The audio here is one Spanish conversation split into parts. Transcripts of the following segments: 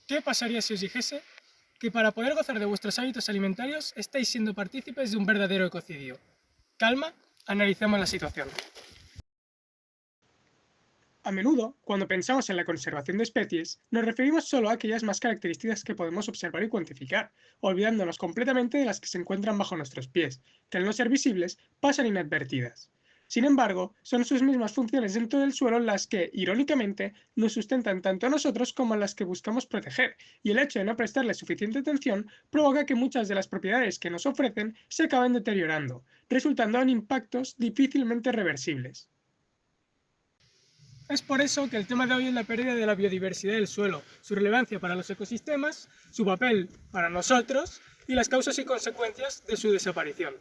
¿Qué pasaría si os dijese que para poder gozar de vuestros hábitos alimentarios estáis siendo partícipes de un verdadero ecocidio? Calma, analicemos la situación. A menudo, cuando pensamos en la conservación de especies, nos referimos solo a aquellas más características que podemos observar y cuantificar, olvidándonos completamente de las que se encuentran bajo nuestros pies, que al no ser visibles pasan inadvertidas. Sin embargo, son sus mismas funciones dentro del suelo las que, irónicamente, nos sustentan tanto a nosotros como a las que buscamos proteger, y el hecho de no prestarle suficiente atención provoca que muchas de las propiedades que nos ofrecen se acaben deteriorando, resultando en impactos difícilmente reversibles. Es por eso que el tema de hoy es la pérdida de la biodiversidad del suelo, su relevancia para los ecosistemas, su papel para nosotros y las causas y consecuencias de su desaparición.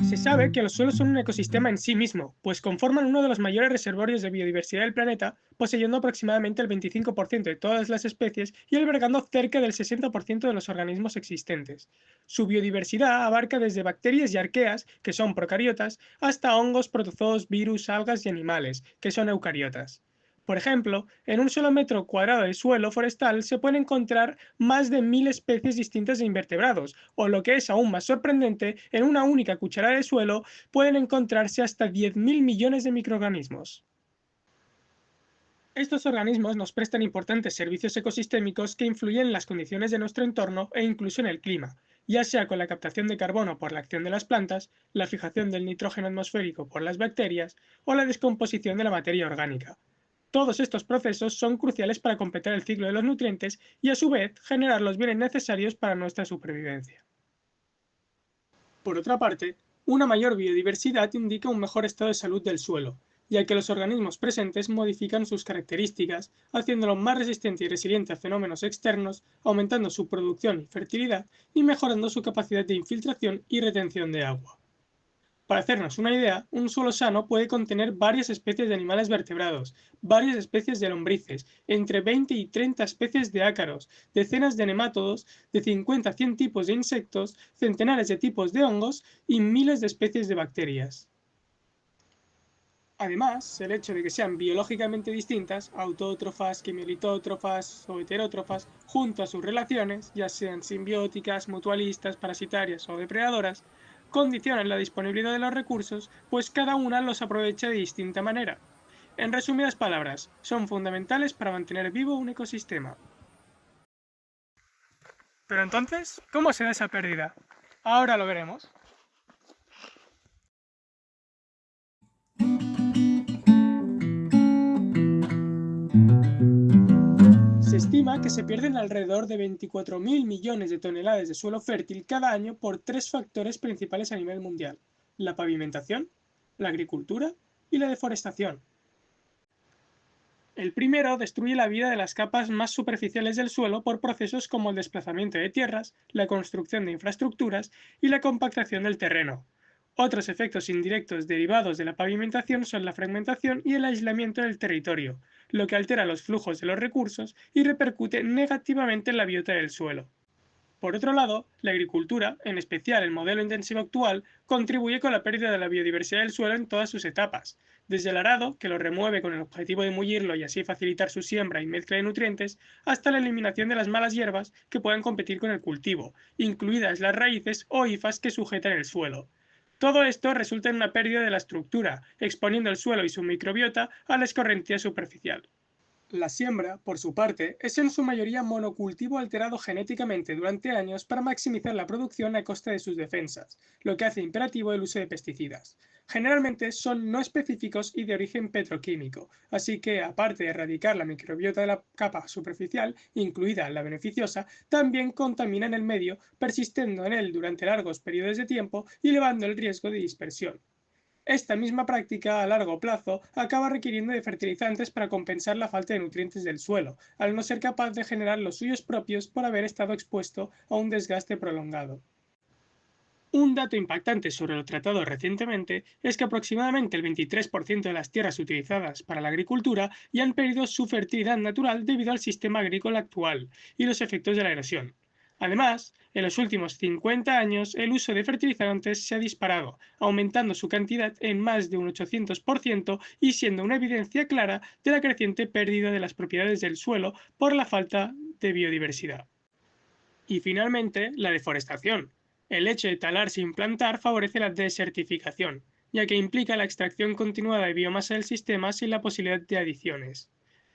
Se sabe que los suelos son un ecosistema en sí mismo, pues conforman uno de los mayores reservorios de biodiversidad del planeta, poseyendo aproximadamente el 25% de todas las especies y albergando cerca del 60% de los organismos existentes. Su biodiversidad abarca desde bacterias y arqueas, que son procariotas, hasta hongos, protozoos, virus, algas y animales, que son eucariotas. Por ejemplo, en un solo metro cuadrado de suelo forestal se pueden encontrar más de 1000 especies distintas de invertebrados, o lo que es aún más sorprendente, en una única cucharada de suelo pueden encontrarse hasta 10.000 millones de microorganismos. Estos organismos nos prestan importantes servicios ecosistémicos que influyen en las condiciones de nuestro entorno e incluso en el clima, ya sea con la captación de carbono por la acción de las plantas, la fijación del nitrógeno atmosférico por las bacterias o la descomposición de la materia orgánica. Todos estos procesos son cruciales para completar el ciclo de los nutrientes y a su vez generar los bienes necesarios para nuestra supervivencia. Por otra parte, una mayor biodiversidad indica un mejor estado de salud del suelo, ya que los organismos presentes modifican sus características, haciéndolo más resistente y resiliente a fenómenos externos, aumentando su producción y fertilidad y mejorando su capacidad de infiltración y retención de agua. Para hacernos una idea, un suelo sano puede contener varias especies de animales vertebrados, varias especies de lombrices, entre 20 y 30 especies de ácaros, decenas de nemátodos, de 50 a 100 tipos de insectos, centenares de tipos de hongos y miles de especies de bacterias. Además, el hecho de que sean biológicamente distintas, autótrofas, quimiolitótrofas o heterótrofas, junto a sus relaciones, ya sean simbióticas, mutualistas, parasitarias o depredadoras, condicionan la disponibilidad de los recursos, pues cada una los aprovecha de distinta manera. En resumidas palabras, son fundamentales para mantener vivo un ecosistema. Pero entonces, ¿cómo se da esa pérdida? Ahora lo veremos. Se estima que se pierden alrededor de 24.000 millones de toneladas de suelo fértil cada año por tres factores principales a nivel mundial: la pavimentación, la agricultura y la deforestación. El primero destruye la vida de las capas más superficiales del suelo por procesos como el desplazamiento de tierras, la construcción de infraestructuras y la compactación del terreno. Otros efectos indirectos derivados de la pavimentación son la fragmentación y el aislamiento del territorio, lo que altera los flujos de los recursos y repercute negativamente en la biota del suelo. Por otro lado, la agricultura, en especial el modelo intensivo actual, contribuye con la pérdida de la biodiversidad del suelo en todas sus etapas, desde el arado, que lo remueve con el objetivo de mullirlo y así facilitar su siembra y mezcla de nutrientes, hasta la eliminación de las malas hierbas que puedan competir con el cultivo, incluidas las raíces o hifas que sujetan el suelo. Todo esto resulta en una pérdida de la estructura, exponiendo el suelo y su microbiota a la escorrentía superficial. La siembra, por su parte, es en su mayoría monocultivo alterado genéticamente durante años para maximizar la producción a costa de sus defensas, lo que hace imperativo el uso de pesticidas. Generalmente son no específicos y de origen petroquímico, así que, aparte de erradicar la microbiota de la capa superficial, incluida la beneficiosa, también contaminan el medio, persistiendo en él durante largos periodos de tiempo y elevando el riesgo de dispersión. Esta misma práctica a largo plazo acaba requiriendo de fertilizantes para compensar la falta de nutrientes del suelo, al no ser capaz de generar los suyos propios por haber estado expuesto a un desgaste prolongado. Un dato impactante sobre lo tratado recientemente es que aproximadamente el 23% de las tierras utilizadas para la agricultura ya han perdido su fertilidad natural debido al sistema agrícola actual y los efectos de la erosión. Además, en los últimos 50 años el uso de fertilizantes se ha disparado, aumentando su cantidad en más de un 800% y siendo una evidencia clara de la creciente pérdida de las propiedades del suelo por la falta de biodiversidad. Y finalmente, la deforestación. El hecho de talar sin plantar favorece la desertificación, ya que implica la extracción continuada de biomasa del sistema sin la posibilidad de adiciones.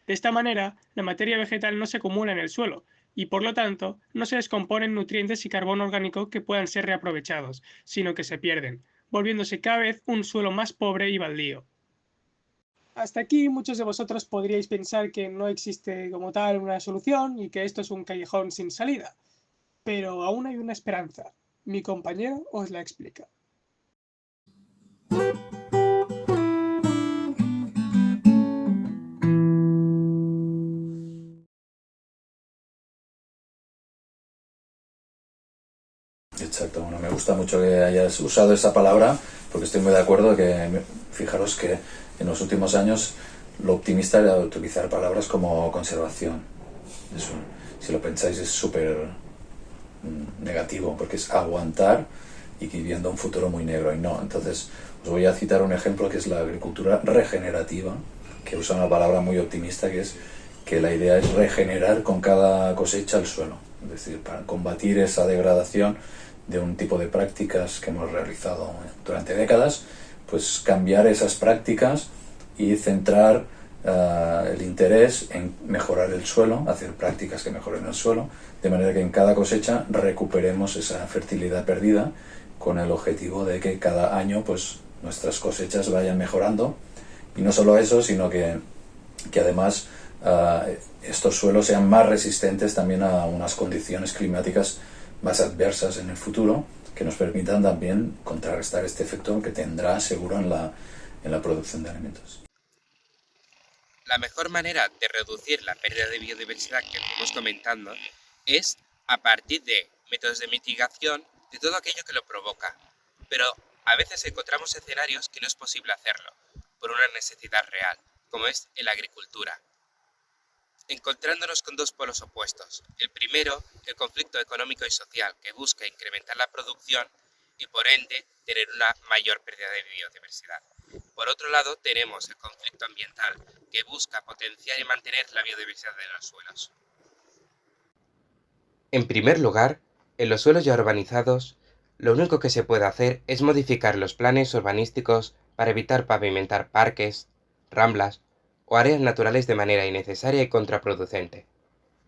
De esta manera, la materia vegetal no se acumula en el suelo y, por lo tanto, no se descomponen nutrientes y carbono orgánico que puedan ser reaprovechados, sino que se pierden, volviéndose cada vez un suelo más pobre y baldío. Hasta aquí muchos de vosotros podríais pensar que no existe como tal una solución y que esto es un callejón sin salida. Pero aún hay una esperanza. Mi compañero os la explica. Exacto, bueno, me gusta mucho que hayas usado esa palabra porque estoy muy de acuerdo que, fijaros que en los últimos años lo optimista era utilizar palabras como conservación. Eso, si lo pensáis, es súper negativo porque es aguantar y viendo un futuro muy negro y no. Entonces os voy a citar un ejemplo que es la agricultura regenerativa, que usa una palabra muy optimista, que es que la idea es regenerar con cada cosecha el suelo, es decir, para combatir esa degradación de un tipo de prácticas que hemos realizado durante décadas, pues cambiar esas prácticas y centrar el interés en mejorar el suelo, hacer prácticas que mejoren el suelo, de manera que en cada cosecha recuperemos esa fertilidad perdida con el objetivo de que cada año pues nuestras cosechas vayan mejorando. Y no solo eso, sino que además estos suelos sean más resistentes también a unas condiciones climáticas más adversas en el futuro, que nos permitan también contrarrestar este efecto que tendrá seguro en la producción de alimentos. La mejor manera de reducir la pérdida de biodiversidad que estamos comentando es a partir de métodos de mitigación de todo aquello que lo provoca. Pero a veces encontramos escenarios que no es posible hacerlo, por una necesidad real, como es en la agricultura. Encontrándonos con dos polos opuestos. El primero, el conflicto económico y social, que busca incrementar la producción y por ende tener una mayor pérdida de biodiversidad. Por otro lado, tenemos el conflicto ambiental, que busca potenciar y mantener la biodiversidad de los suelos. En primer lugar, en los suelos ya urbanizados, lo único que se puede hacer es modificar los planes urbanísticos para evitar pavimentar parques, ramblas o áreas naturales de manera innecesaria y contraproducente.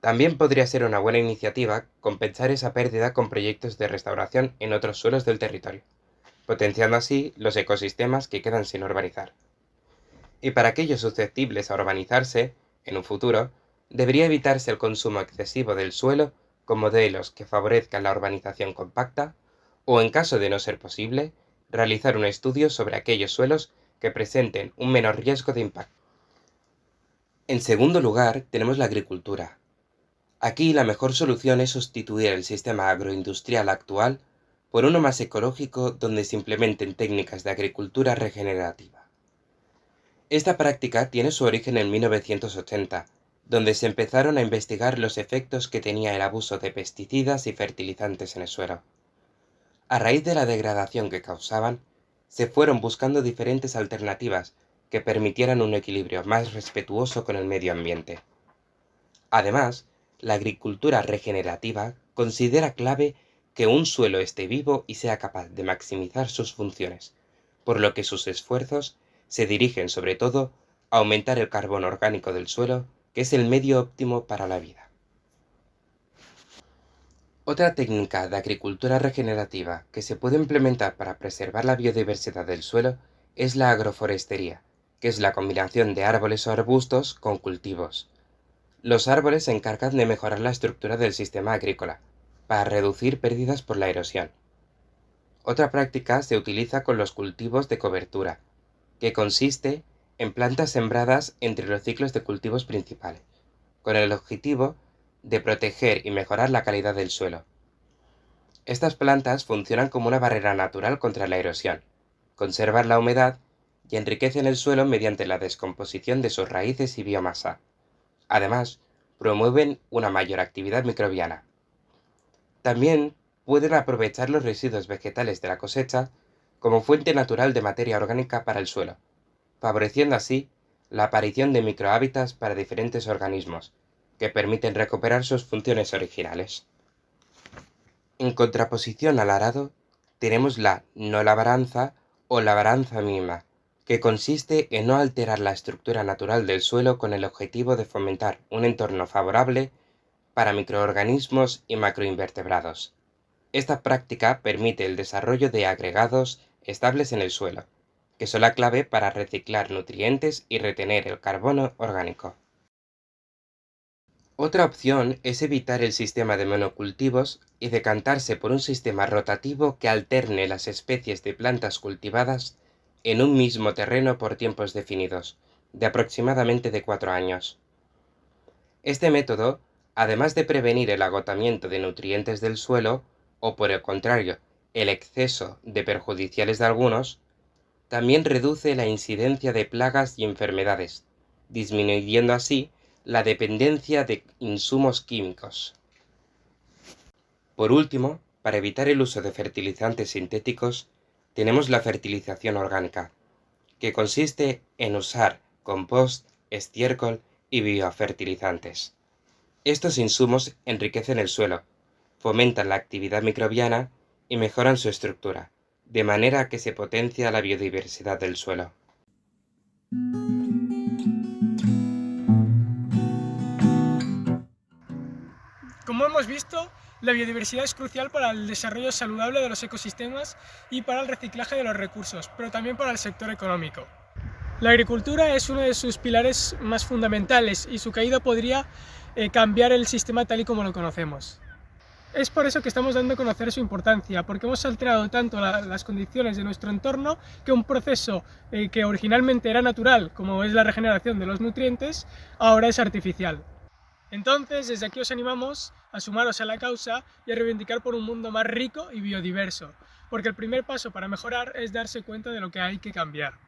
También podría ser una buena iniciativa compensar esa pérdida con proyectos de restauración en otros suelos del territorio, potenciando así los ecosistemas que quedan sin urbanizar. Y para aquellos susceptibles a urbanizarse, en un futuro, debería evitarse el consumo excesivo del suelo con modelos que favorezcan la urbanización compacta, o en caso de no ser posible, realizar un estudio sobre aquellos suelos que presenten un menor riesgo de impacto. En segundo lugar, tenemos la agricultura. Aquí la mejor solución es sustituir el sistema agroindustrial actual por uno más ecológico donde se implementen técnicas de agricultura regenerativa. Esta práctica tiene su origen en 1980, donde se empezaron a investigar los efectos que tenía el abuso de pesticidas y fertilizantes en el suelo. A raíz de la degradación que causaban, se fueron buscando diferentes alternativas que permitieran un equilibrio más respetuoso con el medio ambiente. Además, la agricultura regenerativa considera clave que un suelo esté vivo y sea capaz de maximizar sus funciones, por lo que sus esfuerzos se dirigen sobre todo a aumentar el carbono orgánico del suelo, que es el medio óptimo para la vida. Otra técnica de agricultura regenerativa que se puede implementar para preservar la biodiversidad del suelo es la agroforestería, que es la combinación de árboles o arbustos con cultivos. Los árboles se encargan de mejorar la estructura del sistema agrícola, para reducir pérdidas por la erosión. Otra práctica se utiliza con los cultivos de cobertura, que consiste en plantas sembradas entre los ciclos de cultivos principales, con el objetivo de proteger y mejorar la calidad del suelo. Estas plantas funcionan como una barrera natural contra la erosión, conservan la humedad y enriquecen el suelo mediante la descomposición de sus raíces y biomasa. Además, promueven una mayor actividad microbiana. También pueden aprovechar los residuos vegetales de la cosecha como fuente natural de materia orgánica para el suelo, favoreciendo así la aparición de microhábitats para diferentes organismos, que permiten recuperar sus funciones originales. En contraposición al arado, tenemos la no labranza o labranza mínima, que consiste en no alterar la estructura natural del suelo con el objetivo de fomentar un entorno favorable para microorganismos y macroinvertebrados. Esta práctica permite el desarrollo de agregados estables en el suelo, que son la clave para reciclar nutrientes y retener el carbono orgánico. Otra opción es evitar el sistema de monocultivos y decantarse por un sistema rotativo que alterne las especies de plantas cultivadas en un mismo terreno por tiempos definidos, de aproximadamente de 4 años. Este método, además de prevenir el agotamiento de nutrientes del suelo, o por el contrario, el exceso de perjudiciales de algunos, también reduce la incidencia de plagas y enfermedades, disminuyendo así la dependencia de insumos químicos. Por último, para evitar el uso de fertilizantes sintéticos, tenemos la fertilización orgánica, que consiste en usar compost, estiércol y biofertilizantes. Estos insumos enriquecen el suelo, fomentan la actividad microbiana y mejoran su estructura, de manera que se potencia la biodiversidad del suelo. Como hemos visto, la biodiversidad es crucial para el desarrollo saludable de los ecosistemas y para el reciclaje de los recursos, pero también para el sector económico. La agricultura es uno de sus pilares más fundamentales y su caída podría cambiar el sistema tal y como lo conocemos. Es por eso que estamos dando a conocer su importancia, porque hemos alterado tanto las condiciones de nuestro entorno que un proceso que originalmente era natural, como es la regeneración de los nutrientes, ahora es artificial. Entonces, desde aquí os animamos a sumaros a la causa y a reivindicar por un mundo más rico y biodiverso, porque el primer paso para mejorar es darse cuenta de lo que hay que cambiar.